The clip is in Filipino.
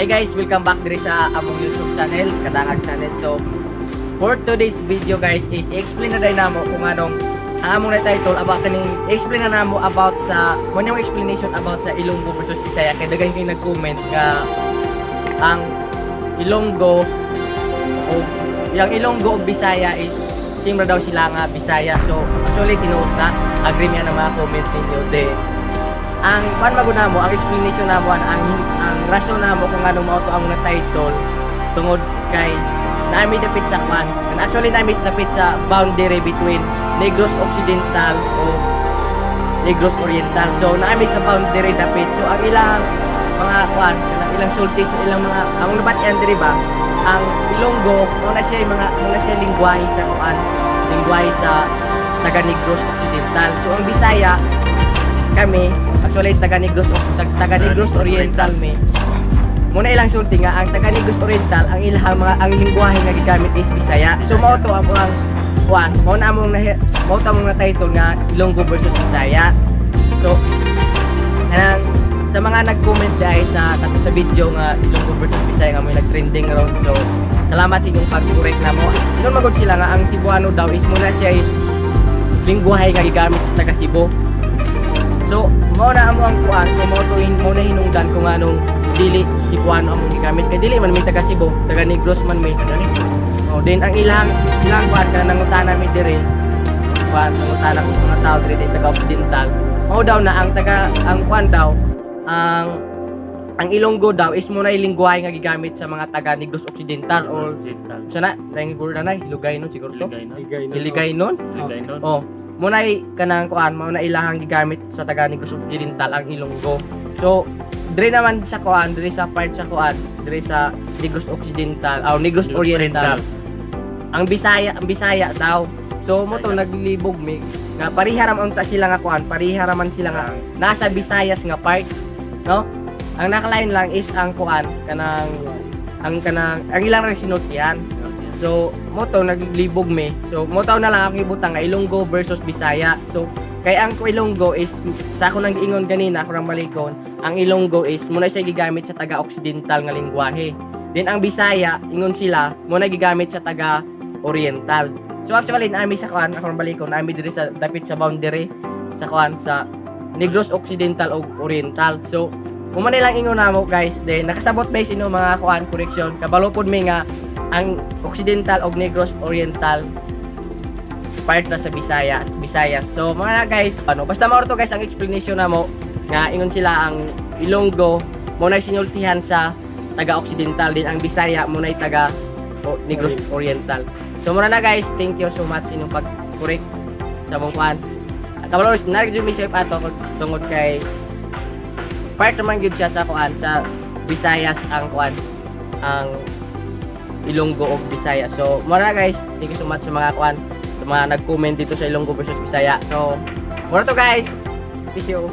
Hi guys, welcome back diri sa among YouTube channel, Kadangag channel. So, for today's video guys is i-explain na din namo kung anong ang among title about kaning explain na namo about sa yung explanation about sa Ilonggo versus Bisaya kay daghan kay nag-comment nga ang Ilonggo o yung Ilonggo ug Bisaya is same ra daw sila nga Bisaya. So, actually tinuod na agree niya na mga comment ninyo de ang maguna mo, ang explanation namo ang rason namo kung ano mao to ang title tungod kay naami dapit sa kwan. And actually naami dapit sa boundary between Negros Occidental o Negros Oriental. So naami sa boundary dapit. So ang ilang mga kwan, ilang sulti sa ilang mga ang nabatian diri ba, ang Ilonggo muna siya lingwahe sa kwan, lingwahe sa taga Negros Occidental. So ang Bisaya kami actually taga Negros Oriental me. Muna ilang sulti nga ang taga Negros Oriental ang ilang mga ang lingwahe nga gigamit is Bisaya. So mao to ang kuan, mao na among na title nga Ilonggo versus Bisaya. So kanang sa mga nag-comment dahil sa video nga Ilonggo versus Bisaya nga may nag-trending ron. So salamat sa inyong pag-correct na mo. Ingon magud sila nga ang Cebuano daw is muna siya lingwahe nga gigamit sa taga Cebu. So, mao na amo ang kuan. So, mao na hinungdan kung anong dili Cebuano among gigamit. Kay dili man may taga Cebu, taga Negros man may kadali. Oh, then ang ilang kuan ka nangutana mi diri. Kuan nangutana ko sa mga tao diri taga Occidental. Mao daw na ang kuan daw ang Ilonggo daw is mo na lingwahe nga gigamit sa mga taga Negros Occidental or sana dahil guro na Ilugaynon siguro to. Iligaynon. Oh. Munay kanang kuan mao na ilahang gigamit sa taga Negros Occidental ang Ilonggo. So dire naman sa kuan, dire sa part sa kuan, dire sa Negros Occidental o Negros Oriental. Ang Bisaya daw. So mo to naglibog mi nga parihara man ta sila nga kuan, parihara man sila nga nasa Visayas nga part, no? Ang nakalain lang is ang kuan kanang ang ilang ra sinultian. So, mo to naglibog me. So, mo taw na lang ako ibutang nga Ilonggo versus Bisaya. So, kay ang Ilonggo is sa ako nang giingon ganina kurang malikon, ang Ilonggo is muna siya gigamit sa taga Occidental nga lingwahe. Then ang Bisaya, ingon sila, muna gigamit sa taga Oriental. So, actually naami sa kuan, kurang malikon, naami diri sa dapit sa boundary sa kuan sa Negros Occidental o Oriental. So, mo lang ingon namo guys, then nakasabot ba sino mga kuan correction kabalo pod mi nga ang Occidental o Negros Oriental part na sa Bisaya. So mga guys, basta mao to guys ang explanation namo nga ingon sila ang Ilonggo mo na sinultihan sa taga Occidental, din ang Bisaya mo na taga Negros Oriental. So muna na guys, thank you so much inyong pag-correct sa mong kuan. Kabalo na gyud mi sa ato tungod kay part naman gyud siya sa kuan sa Visayas ang kuan ang Ilonggo o Bisaya. So, mura guys, thank you so much sa mga kuan, sa mga nag-comment dito sa Ilonggo versus Bisaya. So, mura to guys. Peace you.